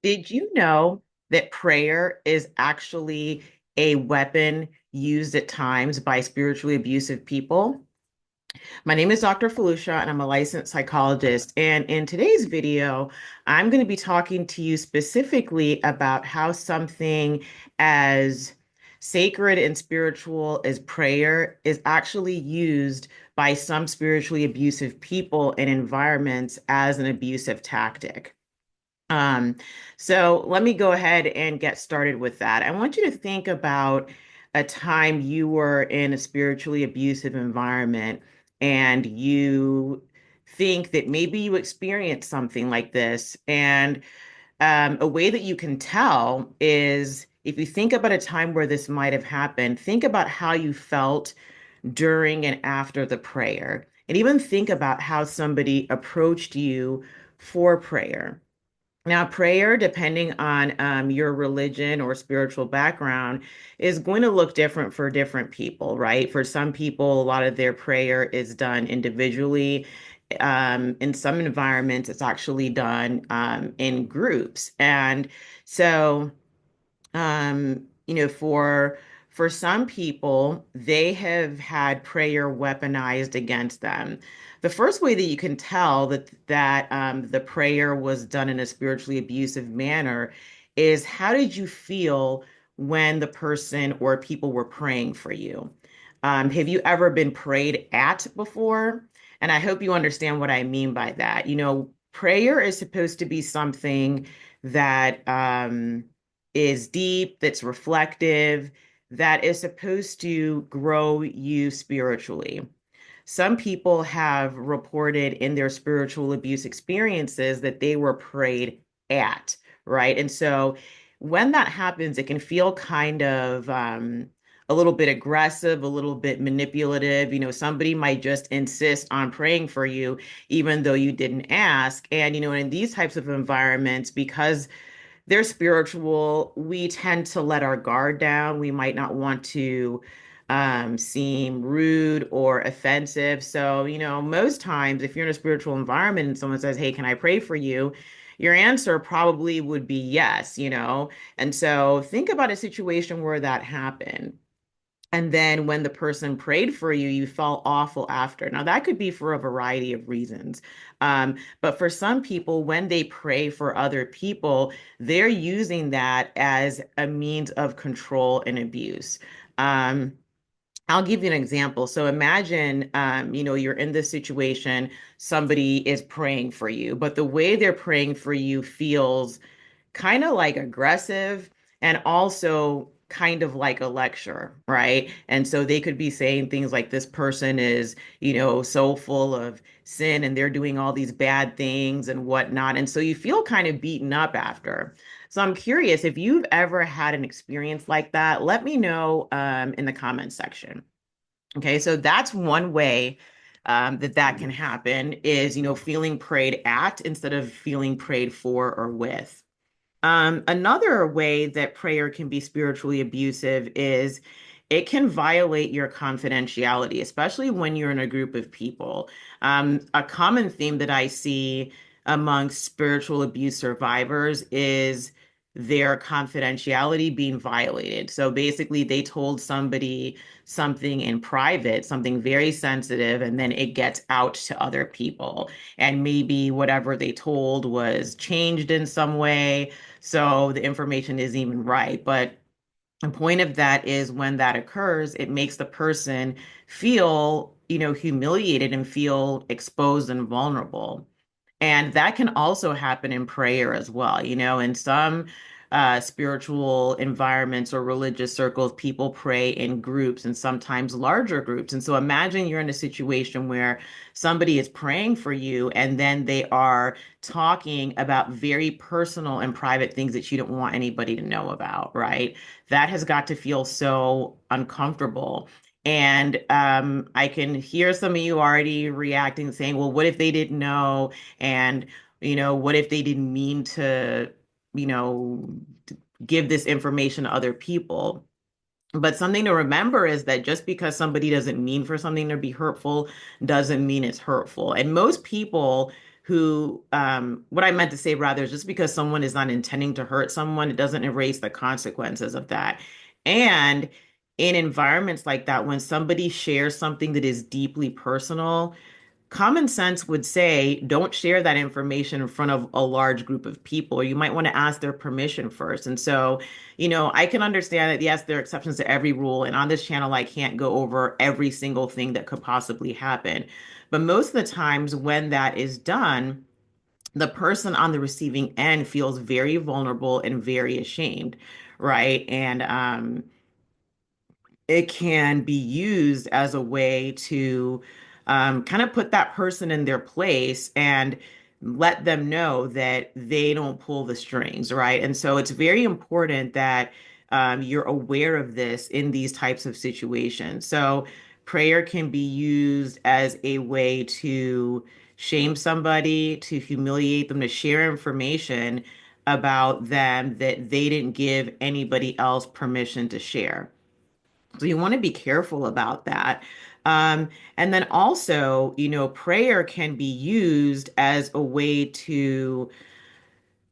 Did you know that prayer is actually a weapon used at times by spiritually abusive people? My name is Dr. Felicia, and I'm a licensed psychologist. And in today's video, I'm going to be talking to you specifically about how something as sacred and spiritual as prayer is actually used by some spiritually abusive people and environments as an abusive tactic. Um, so let me go ahead and get started with that. I want you to think about a time you were in a spiritually abusive environment and you think that maybe you experienced something like this. And a way that you can tell is if you think about a time where this might have happened, think about how you felt during and after the prayer. And even think about how somebody approached you for prayer. Now, prayer, depending on your religion or spiritual background, is going to look different for different people, right? For some people, a lot of their prayer is done individually. In some environments, it's actually done in groups. And so, for some people, they have had prayer weaponized against them. The first way that you can tell that the prayer was done in a spiritually abusive manner is how did you feel when the person or people were praying for you? Have you ever been prayed at before? And I hope you understand what I mean by that. Prayer is supposed to be something that is deep, that's reflective, that is supposed to grow you spiritually. Some people have reported in their spiritual abuse experiences that they were prayed at, right? And so when that happens, it can feel kind of a little bit aggressive, a little bit manipulative. Somebody might just insist on praying for you, even though you didn't ask. And, in these types of environments, because they're spiritual, we tend to let our guard down. We might not want to seem rude or offensive. So, most times if you're in a spiritual environment and someone says, "Hey, can I pray for you?" Your answer probably would be yes. And so think about a situation where that happened. And then when the person prayed for you, you felt awful after. Now, that could be for a variety of reasons. But for some people, when they pray for other people, they're using that as a means of control and abuse. Um, I'll give you an example. So imagine, you're in this situation, somebody is praying for you, but the way they're praying for you feels kind of like aggressive and also kind of like a lecture, right? And so they could be saying things like this person is, so full of sin and they're doing all these bad things and whatnot. And so you feel kind of beaten up after. So I'm curious if you've ever had an experience like that, let me know in the comments section. Okay, so that's one way that can happen is, feeling prayed at instead of feeling prayed for or with. Another way that prayer can be spiritually abusive is it can violate your confidentiality, especially when you're in a group of people. A common theme that I see amongst spiritual abuse survivors is their confidentiality being violated. So basically, they told somebody something in private, something very sensitive, and then it gets out to other people. And maybe whatever they told was changed in some way, so the information isn't even right. But the point of that is when that occurs, it makes the person feel, humiliated and feel exposed and vulnerable. And that can also happen in prayer as well. In some spiritual environments or religious circles, people pray in groups and sometimes larger groups. And so imagine you're in a situation where somebody is praying for you and then they are talking about very personal and private things that you don't want anybody to know about, right? That has got to feel so uncomfortable. And I can hear some of you already reacting, saying, well, what if they didn't know? And, what if they didn't mean to, you know, give this information to other people? But something to remember is that just because somebody doesn't mean for something to be hurtful doesn't mean it's hurtful. And most people who, what I meant to say rather is just because someone is not intending to hurt someone, it doesn't erase the consequences of that. And in environments like that, when somebody shares something that is deeply personal, common sense would say don't share that information in front of a large group of people, or you might want to ask their permission first. And so, I can understand that, yes, there are exceptions to every rule. And on this channel, I can't go over every single thing that could possibly happen. But most of the times when that is done, the person on the receiving end feels very vulnerable and very ashamed, right? And it can be used as a way to kind of put that person in their place and let them know that they don't pull the strings, right? And so it's very important that you're aware of this in these types of situations. So prayer can be used as a way to shame somebody, to humiliate them, to share information about them that they didn't give anybody else permission to share. So you want to be careful about that. And then also, prayer can be used as a way to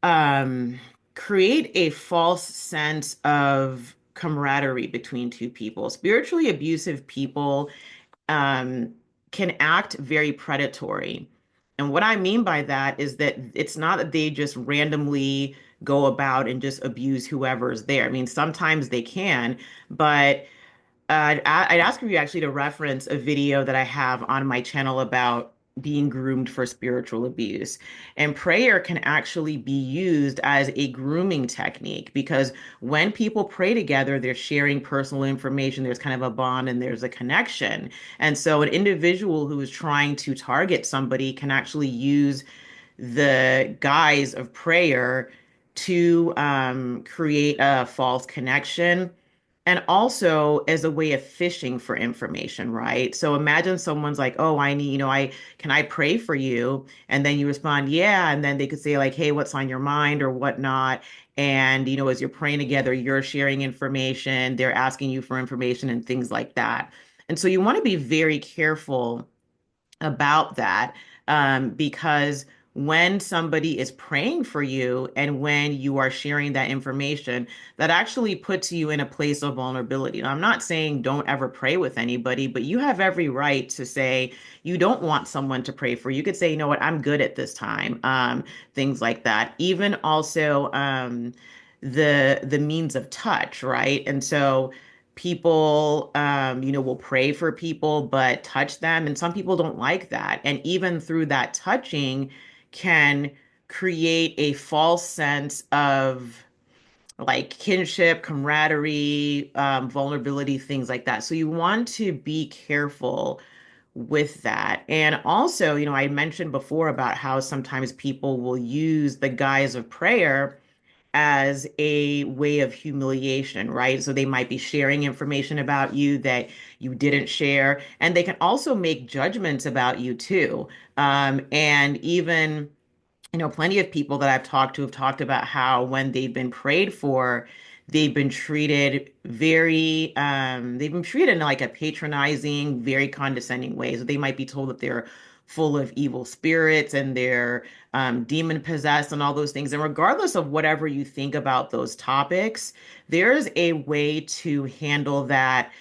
um, create a false sense of camaraderie between two people. Spiritually abusive people um, can act very predatory. And what I mean by that is that it's not that they just randomly go about and just abuse whoever's there. I mean, sometimes they can, but I'd ask you actually to reference a video that I have on my channel about being groomed for spiritual abuse. And prayer can actually be used as a grooming technique because when people pray together, they're sharing personal information, there's kind of a bond and there's a connection. And so an individual who is trying to target somebody can actually use the guise of prayer to create a false connection and also as a way of fishing for information, right? So imagine someone's like, "Oh, I need, can I pray for you?" And then you respond, "Yeah." And then they could say like, "Hey, what's on your mind or whatnot?" And, as you're praying together, you're sharing information, they're asking you for information and things like that. And so you want to be very careful about that because when somebody is praying for you and when you are sharing that information, that actually puts you in a place of vulnerability. Now, I'm not saying don't ever pray with anybody, but you have every right to say you don't want someone to pray for you. You could say, you know what, I'm good at this time, things like that. Even also the means of touch, right? And so people will pray for people but touch them, and some people don't like that, and even through that touching can create a false sense of like kinship, camaraderie, vulnerability, things like that. So you want to be careful with that. And also, I mentioned before about how sometimes people will use the guise of prayer as a way of humiliation, right? So they might be sharing information about you that you didn't share, and they can also make judgments about you too. And even plenty of people that I've talked to have talked about how when they've been prayed for, they've been treated in like a patronizing, very condescending way. So they might be told that they're full of evil spirits and they're demon possessed and all those things. And regardless of whatever you think about those topics, there's a way to handle that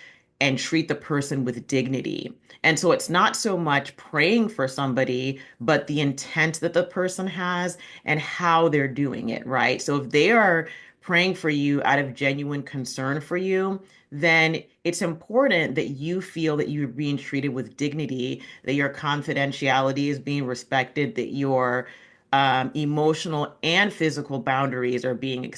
and treat the person with dignity. And so it's not so much praying for somebody, but the intent that the person has and how they're doing it, right? So if they are praying for you out of genuine concern for you, then it's important that you feel that you're being treated with dignity, that your confidentiality is being respected, that your emotional and physical boundaries are being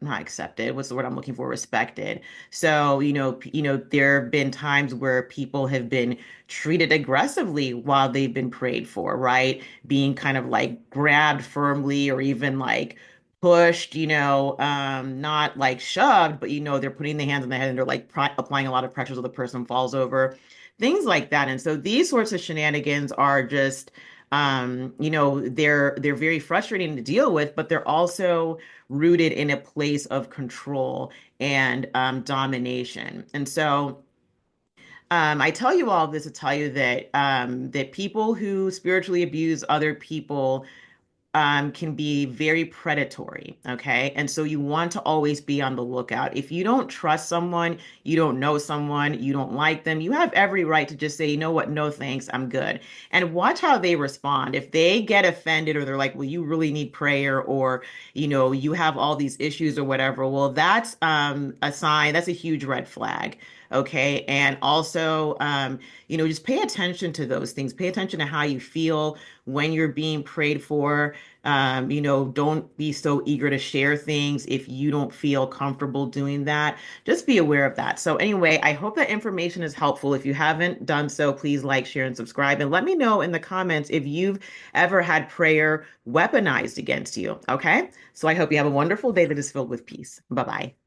not accepted. What's the word I'm looking for? Respected. So, there have been times where people have been treated aggressively while they've been prayed for, right? Being kind of like grabbed firmly or even like pushed, not like shoved, but they're putting the hands on the head and they're like applying a lot of pressure so the person falls over, things like that. And so these sorts of shenanigans are just they're very frustrating to deal with, but they're also rooted in a place of control and domination. And so I tell you all this to tell you that that people who spiritually abuse other people can be very predatory. Okay. And so you want to always be on the lookout. If you don't trust someone, you don't know someone, you don't like them, you have every right to just say, you know what, no thanks, I'm good. And watch how they respond. If they get offended or they're like, well, you really need prayer, or, you have all these issues or whatever, well, that's a sign, that's a huge red flag. Okay. And also, just pay attention to those things. Pay attention to how you feel when you're being prayed for. Don't be so eager to share things if you don't feel comfortable doing that. Just be aware of that. So, anyway, I hope that information is helpful. If you haven't done so, please like, share, and subscribe. And let me know in the comments if you've ever had prayer weaponized against you. Okay. So, I hope you have a wonderful day that is filled with peace. Bye bye.